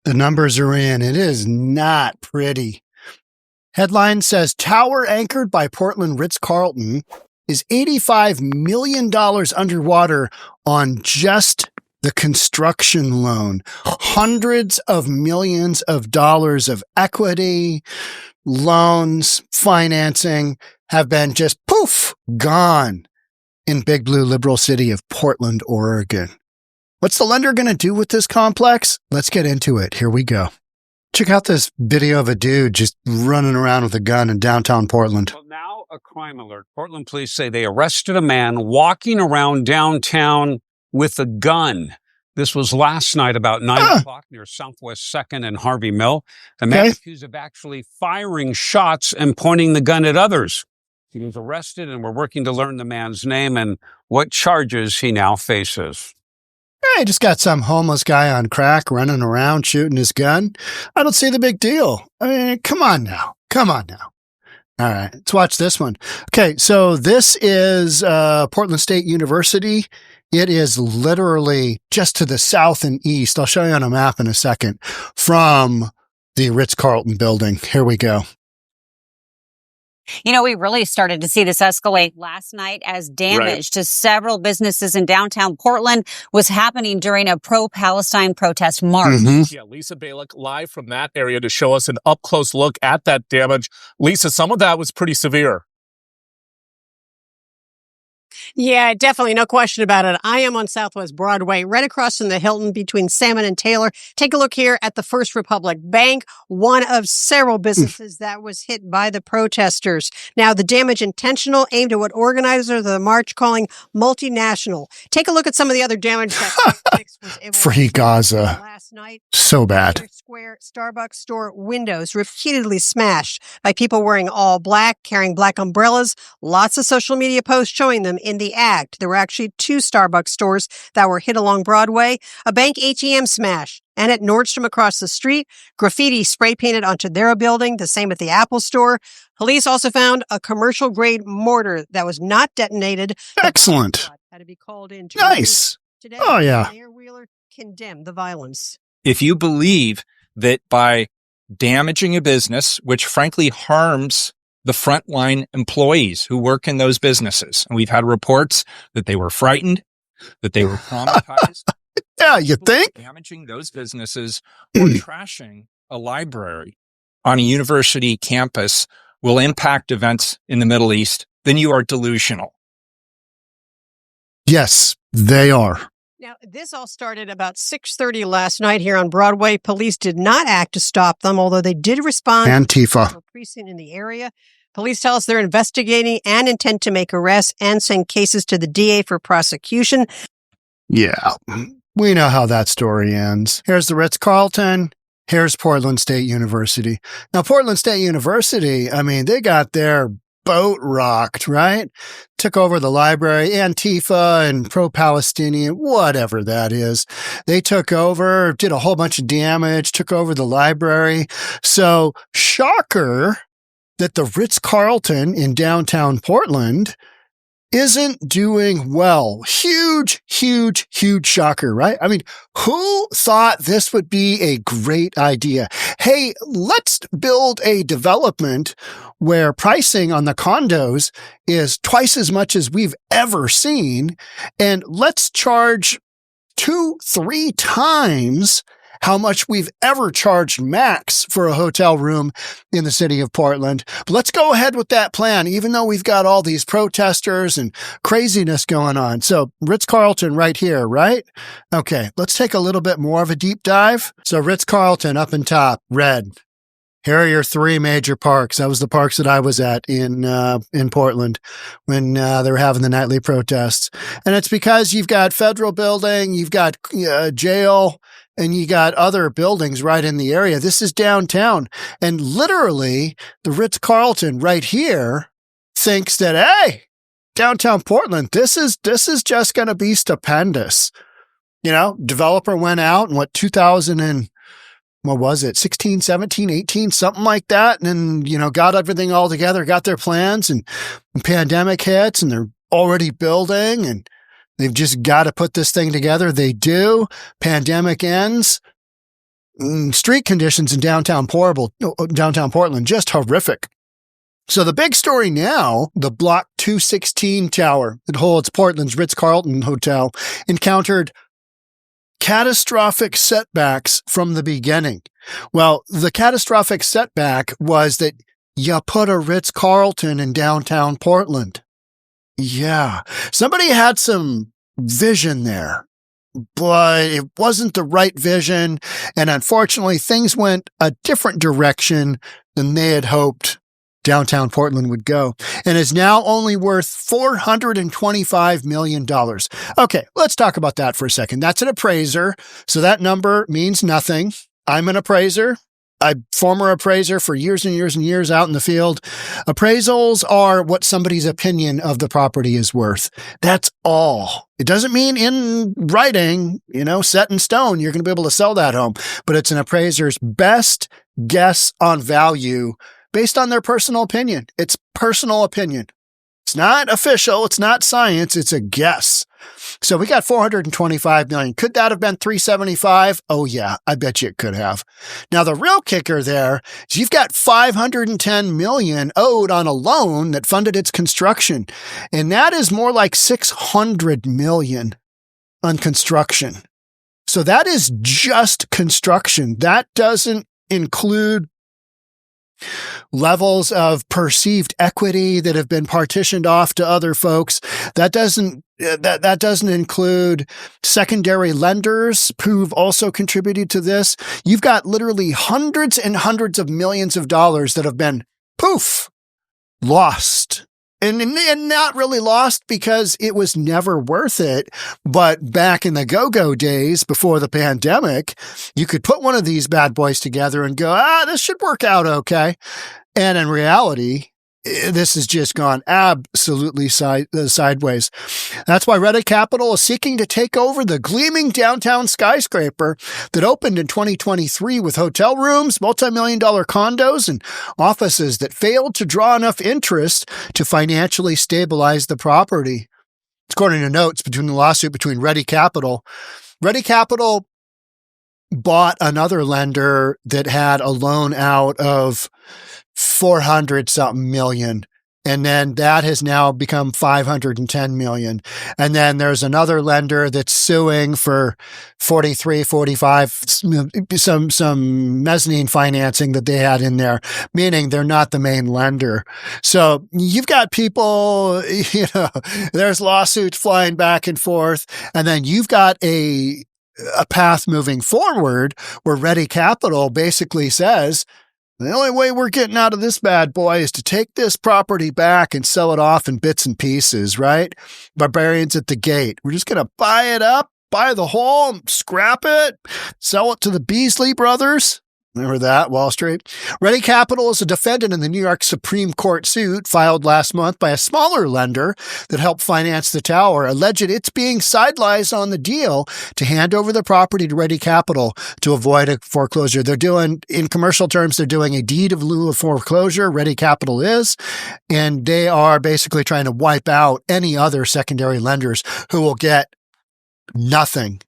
The numbers are in. It is not pretty. Headline says, tower anchored by Portland Ritz Carlton is $85 million underwater on just the construction loan. Hundreds of millions of dollars of equity, loans, financing have been just poof, gone in big blue liberal city of Portland, Oregon. What's the lender going to do with this complex? Let's get into it. Here we go. Check out this video of a dude just running around with a gun in downtown Portland. Well, now a crime alert. Portland police say they arrested a man walking around downtown with a gun. This was last night about 9 o'clock near Southwest 2nd and Harvey Mill. The man accused of actually firing shots and pointing the gun at others. He was arrested, and we're working to learn the man's name and what charges he now faces. I just got some homeless guy on crack running around shooting his gun. I don't see the big deal. I mean, come on now. Come on now. All right, let's watch this one. Okay, so this is Portland State University. It is literally just to the south and east. I'll show you on a map in a second from the Ritz Carlton building. Here we go. You know, we really started to see this escalate last night as damage to several businesses in downtown Portland was happening during a pro-Palestine protest march. Yeah, Lisa Balick live from that area to show us an up-close look at that damage. Lisa, some of that was pretty severe. Yeah, definitely. No question about it. I am on Southwest Broadway, right across from the Hilton between Salmon and Taylor. Take a look here at the First Republic Bank, one of several businesses that was hit by the protesters. Now, the damage intentional, aimed at what organizers of the march calling multinational. Take a look at some of the other damage that was able Free Gaza. Last night. So bad. Square Starbucks store windows repeatedly smashed by people wearing all black, carrying black umbrellas. Lots of social media posts showing them in the act. There were actually 2 Starbucks stores that were hit along Broadway, a bank ATM smash, and at Nordstrom across the street, graffiti spray painted onto their building, the same at the Apple store. Police also found a commercial grade mortar that was not detonated. Excellent. Had to be called in. Nice. Today, Oh, yeah. Mayor Wheeler condemned the violence. If you believe that by damaging a business, which frankly harms the frontline employees who work in those businesses, and we've had reports that they were frightened, that they were traumatized. Yeah, you think? Damaging those businesses or trashing a library on a university campus will impact events in the Middle East, then you are delusional. Yes, they are. Now, this all started about 6:30 last night here on Broadway. Police did not act to stop them, although they did respond Antifa. to a precinct in the area. Police tell us they're investigating and intend to make arrests and send cases to the DA for prosecution. Yeah, we know how that story ends. Here's the Ritz Carlton. Here's Portland State University. Now, Portland State University, I mean, they got their boat rocked, right? Took over the library, Antifa and pro-Palestinian, whatever that is. They took over, did a whole bunch of damage, took over the library. So, shocker that the Ritz Carlton in downtown Portland isn't doing well. Huge, huge, huge shocker, right? I mean, who thought this would be a great idea? Hey, let's build a development where pricing on the condos is twice as much as we've ever seen. And let's charge 2-3 times how much we've ever charged max for a hotel room in the city of Portland. But let's go ahead with that plan, even though we've got all these protesters and craziness going on. So Ritz Carlton right here, right? Okay, let's take a little bit more of a deep dive. So Ritz Carlton up in top, red. Here are your 3 major parks. That was the parks that I was at in Portland when they were having the nightly protests. And it's because you've got federal building, you've got jail, and you got other buildings right in the area. This is downtown. And literally, the Ritz Carlton right here thinks that, hey, downtown Portland, this is just going to be stupendous. You know, developer went out in 2000 and what was it, 16, 17, 18, something like that. And then, got everything all together, got their plans, and pandemic hits and they're already building and they've just got to put this thing together. They do. Pandemic ends. street conditions in downtown Portland, just horrific. So the big story now, the Block 216 tower that holds Portland's Ritz Carlton hotel encountered catastrophic setbacks from the beginning. Well, the catastrophic setback was that you put a Ritz Carlton in downtown Portland. Yeah, somebody had some vision there, but it wasn't the right vision. And unfortunately, things went a different direction than they had hoped downtown Portland would go, and is now only worth $425 million. Okay, let's talk about that for a second. That's an appraiser, so that number means nothing. I'm an appraiser. I'm former appraiser for years and years and years out in the field. Appraisals are what somebody's opinion of the property is worth. That's all. It doesn't mean in writing, set in stone, you're going to be able to sell that home, but it's an appraiser's best guess on value based on their personal opinion. It's personal opinion. It's not official. It's not science. It's a guess. So we got $425 million. Could that have been $375? Oh yeah, I bet you it could have. Now the real kicker there is you've got $510 million owed on a loan that funded its construction. And that is more like $600 million on construction. So that is just construction. That doesn't include levels of perceived equity that have been partitioned off to other folks. That doesn't include secondary lenders who've also contributed to this. You've got literally hundreds and hundreds of millions of dollars that have been lost. And not really lost because it was never worth it. But back in the go-go days before the pandemic, you could put one of these bad boys together and go, this should work out okay. And in reality, this has just gone absolutely sideways. That's why Reddit Capital is seeking to take over the gleaming downtown skyscraper that opened in 2023 with hotel rooms, multi-million-dollar condos, and offices that failed to draw enough interest to financially stabilize the property. According to notes between the lawsuit between Reddit Capital bought another lender that had a loan out of 400 something million. And then that has now become 510 million. And then there's another lender that's suing for 43, 45, some mezzanine financing that they had in there, meaning they're not the main lender. So you've got people, there's lawsuits flying back and forth. And then you've got a path moving forward where Reddit Capital basically says, the only way we're getting out of this bad boy is to take this property back and sell it off in bits and pieces, right? Barbarians at the gate. We're just going to buy it up, buy the whole, scrap it, sell it to the Beasley brothers. Remember that, Wall Street? Reddit Capital is a defendant in the New York Supreme Court suit filed last month by a smaller lender that helped finance the tower, alleged it's being sidelined on the deal to hand over the property to Reddit Capital to avoid a foreclosure. They're doing, in commercial terms, they're doing a deed of lieu of foreclosure, Reddit Capital is, and they are basically trying to wipe out any other secondary lenders who will get nothing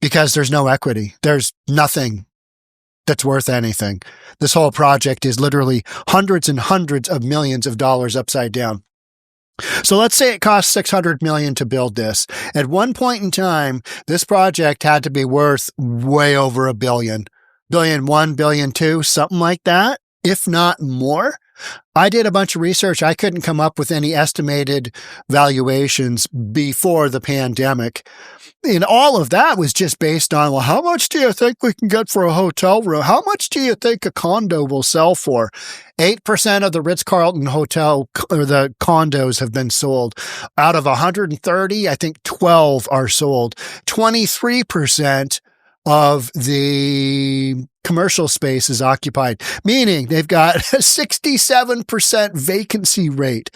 because there's no equity. There's nothing that's worth anything. This whole project is literally hundreds and hundreds of millions of dollars upside down. So let's say it costs $600 million to build this. At one point in time, this project had to be worth way over $1 billion. $1.1 billion, $1.2 billion, something like that, if not more. I did a bunch of research. I couldn't come up with any estimated valuations before the pandemic. And all of that was just based on, well, how much do you think we can get for a hotel room? How much do you think a condo will sell for? 8% of the Ritz Carlton hotel or the condos have been sold. Out of 130, I think 12 are sold. 23% of the commercial space is occupied, meaning they've got a 67% vacancy rate.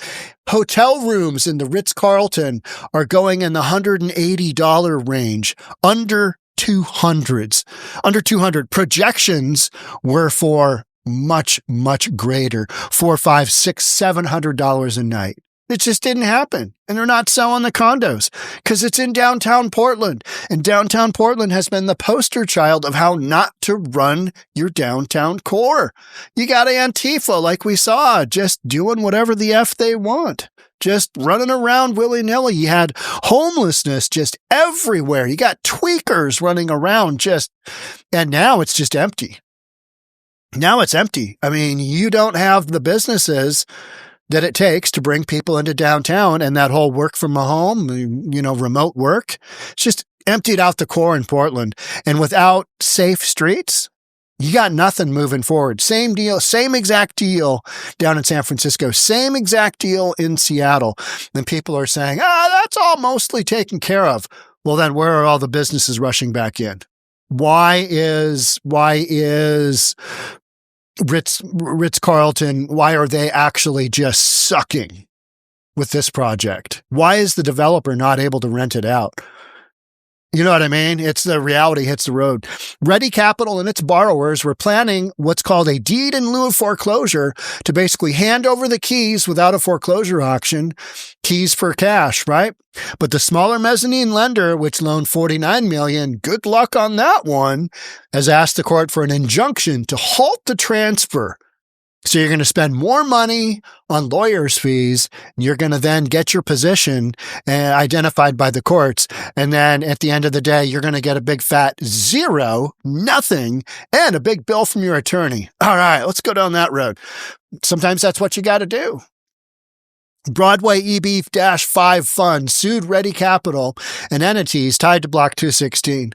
Hotel rooms in the Ritz Carlton are going in the $180 range, under 200s. Under 200. Projections were for much, much greater, $400, $500, $600, $700 a night. It just didn't happen. And they're not selling the condos because it's in downtown Portland. And downtown Portland has been the poster child of how not to run your downtown core. You got Antifa, like we saw, just doing whatever the F they want. Just running around willy-nilly. You had homelessness just everywhere. You got tweakers running around and now it's just empty. Now it's empty. I mean, you don't have the businesses that it takes to bring people into downtown, and that whole work from home, remote work, it's just emptied out the core in Portland. And without safe streets, you got nothing moving forward. Same deal, same exact deal down in San Francisco, same exact deal in Seattle. And people are saying, that's all mostly taken care of. Well, then where are all the businesses rushing back in? Why is Ritz Carlton, why are they actually just sucking with this project? Why is the developer not able to rent it out? You know what I mean? It's the reality hits the road. Ready Capital and its borrowers were planning what's called a deed in lieu of foreclosure to basically hand over the keys without a foreclosure auction, keys for cash, right? But the smaller mezzanine lender, which loaned $49 million, good luck on that one, has asked the court for an injunction to halt the transfer. So you're going to spend more money on lawyers' fees. You're going to then get your position identified by the courts. And then at the end of the day, you're going to get a big fat zero, nothing, and a big bill from your attorney. All right, let's go down that road. Sometimes that's what you got to do. Broadway EB-5 fund sued Ready Capital and entities tied to Block 216.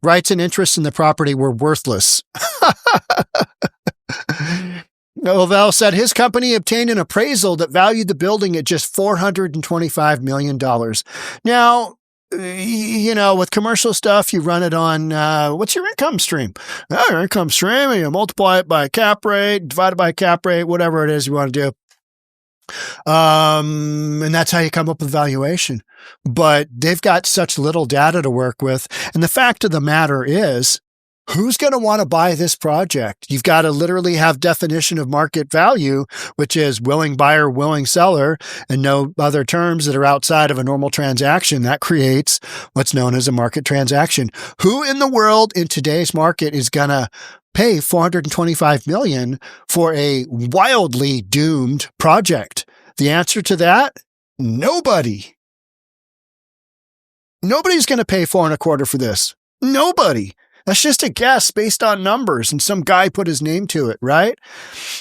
Rights and interests in the property were worthless. Novell said his company obtained an appraisal that valued the building at just $425 million. Now, with commercial stuff, you run it on, what's your income stream? Your income stream, and you multiply it by a cap rate, divide it by a cap rate, whatever it is you want to do. And that's how you come up with valuation. But they've got such little data to work with. And the fact of the matter is, who's going to want to buy this project? You've got to literally have definition of market value, which is willing buyer, willing seller, and no other terms that are outside of a normal transaction. That creates what's known as a market transaction. Who in the world in today's market is going to pay $425 million for a wildly doomed project? The answer to that? Nobody. Nobody's going to pay $4.25 for this. Nobody. That's just a guess based on numbers, and some guy put his name to it, right?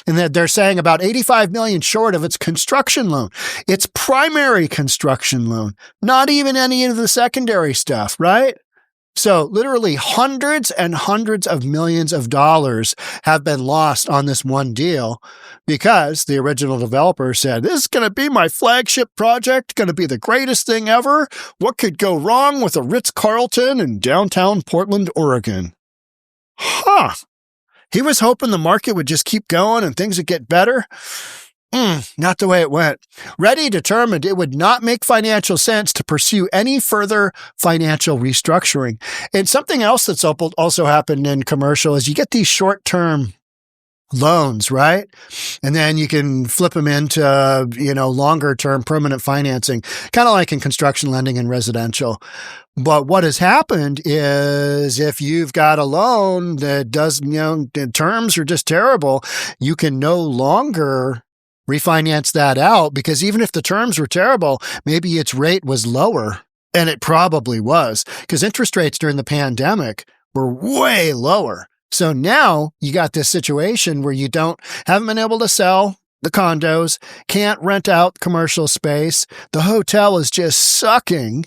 And that they're saying about $85 million short of its construction loan, its primary construction loan, not even any of the secondary stuff, right? So literally hundreds and hundreds of millions of dollars have been lost on this one deal because the original developer said, this is going to be my flagship project, going to be the greatest thing ever. What could go wrong with a Ritz Carlton in downtown Portland, Oregon? He was hoping the market would just keep going and things would get better. Not the way it went. Ready determined it would not make financial sense to pursue any further financial restructuring. And something else that's also happened in commercial is you get these short-term loans, right? And then you can flip them into, longer-term permanent financing, kind of like in construction lending and residential. But what has happened is if you've got a loan that does, the terms are just terrible, you can no longer refinance that out because even if the terms were terrible, maybe its rate was lower, and it probably was because interest rates during the pandemic were way lower. So now you got this situation where you haven't been able to sell the condos, can't rent out commercial space. The hotel is just sucking.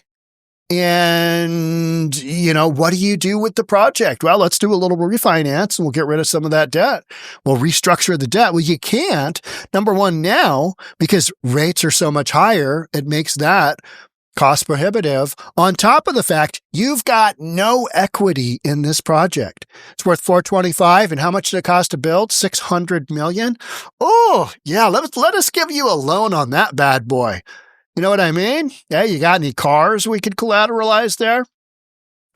And, what do you do with the project? Well, let's do a little refinance and we'll get rid of some of that debt. We'll restructure the debt. Well, you can't. Number one, now, because rates are so much higher, it makes that cost prohibitive. On top of the fact, you've got no equity in this project. It's worth $425. And how much did it cost to build? $600 million. Oh, yeah. Let us give you a loan on that bad boy. You know what I mean? Yeah, you got any cars we could collateralize there?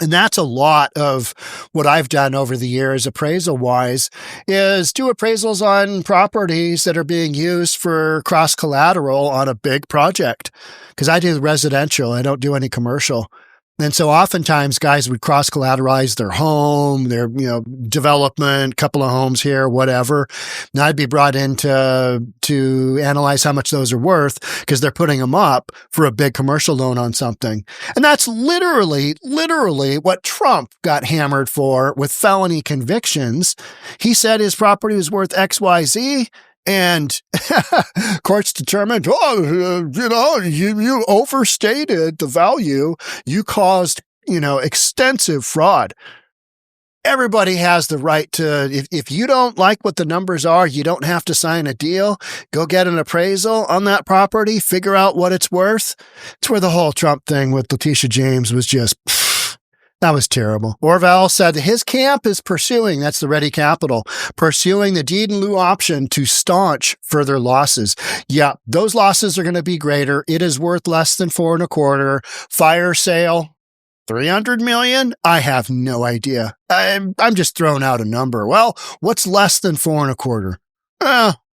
And that's a lot of what I've done over the years, appraisal-wise, is do appraisals on properties that are being used for cross-collateral on a big project. Because I do residential, I don't do any commercial. And so oftentimes guys would cross-collateralize their home, their, development, couple of homes here, whatever. And I'd be brought in to analyze how much those are worth because they're putting them up for a big commercial loan on something. And that's literally what Trump got hammered for with felony convictions. He said his property was worth XYZ. And courts determined, you overstated the value. You caused, extensive fraud. Everybody has the right to, if you don't like what the numbers are, you don't have to sign a deal. Go get an appraisal on that property, figure out what it's worth. It's where the whole Trump thing with Letitia James was just, that was terrible. Orwell said his camp is pursuing, that's the Ready Capital, pursuing the deed in lieu option to staunch further losses. Yeah, those losses are going to be greater. It is worth less than 4.25. Fire sale, 300 million? I have no idea. I'm just throwing out a number. Well, what's less than 4.25?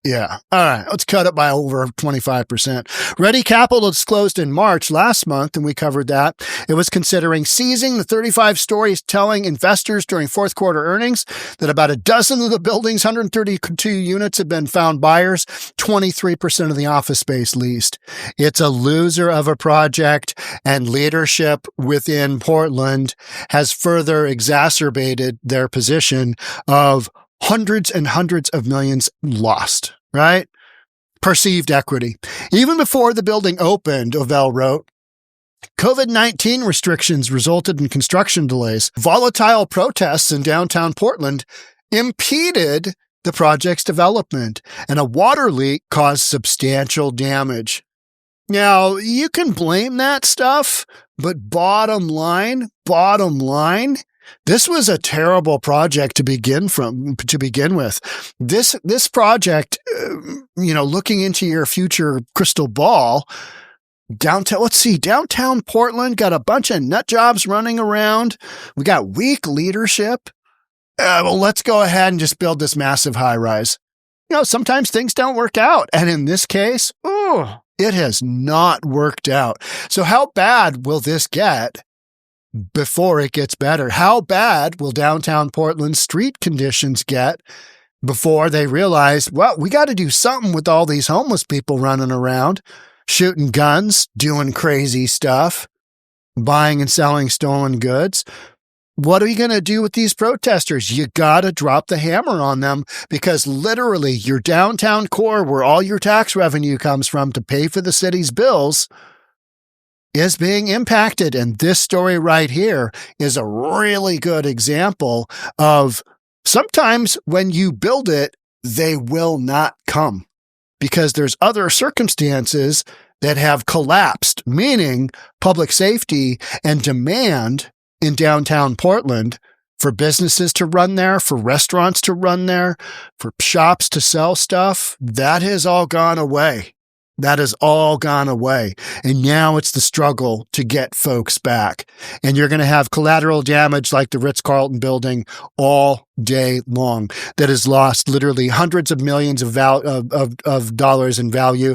Yeah. All right. Let's cut it by over 25%. Ready Capital disclosed in March last month, and we covered that. It was considering seizing the 35 stories, telling investors during fourth quarter earnings that about a dozen of the building's 132 units have been found buyers, 23% of the office space leased. It's a loser of a project, and leadership within Portland has further exacerbated their position of hundreds and hundreds of millions lost, right? Perceived equity. Even before the building opened, Ovell wrote, COVID-19 restrictions resulted in construction delays. Volatile protests in downtown Portland impeded the project's development, and a water leak caused substantial damage. Now, you can blame that stuff, but bottom line, this was a terrible project to begin with. This project, looking into your future crystal ball, downtown Portland got a bunch of nut jobs running around. We got weak leadership. Let's go ahead and just build this massive high rise. Sometimes things don't work out. And in this case, it has not worked out. So how bad will this get before it gets better? How bad will downtown Portland's street conditions get before they realize, we got to do something with all these homeless people running around, shooting guns, doing crazy stuff, buying and selling stolen goods? What are you going to do with these protesters? You got to drop the hammer on them, because literally your downtown core, where all your tax revenue comes from to pay for the city's bills, is being impacted. And this story right here is a really good example of sometimes when you build it, they will not come because there's other circumstances that have collapsed, meaning public safety and demand in downtown Portland for businesses to run there, for restaurants to run there, for shops to sell stuff. That has all gone away. That has all gone away. And now it's the struggle to get folks back. And you're going to have collateral damage like the Ritz Carlton building all day long that has lost literally hundreds of millions of dollars in value.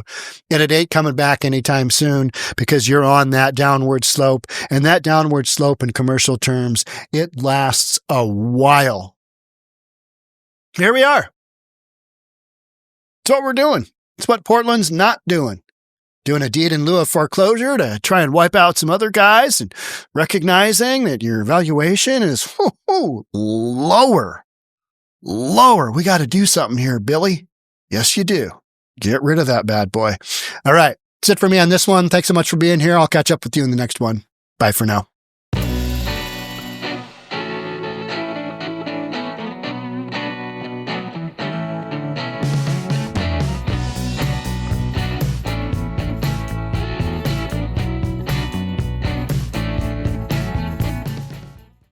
And it ain't coming back anytime soon because you're on that downward slope. And that downward slope in commercial terms, it lasts a while. Here we are. That's what we're doing. It's what Portland's not doing. Doing a deed in lieu of foreclosure to try and wipe out some other guys and recognizing that your valuation is lower. We got to do something here, Billy. Yes, you do. Get rid of that bad boy. All right. That's it for me on this one. Thanks so much for being here. I'll catch up with you in the next one. Bye for now.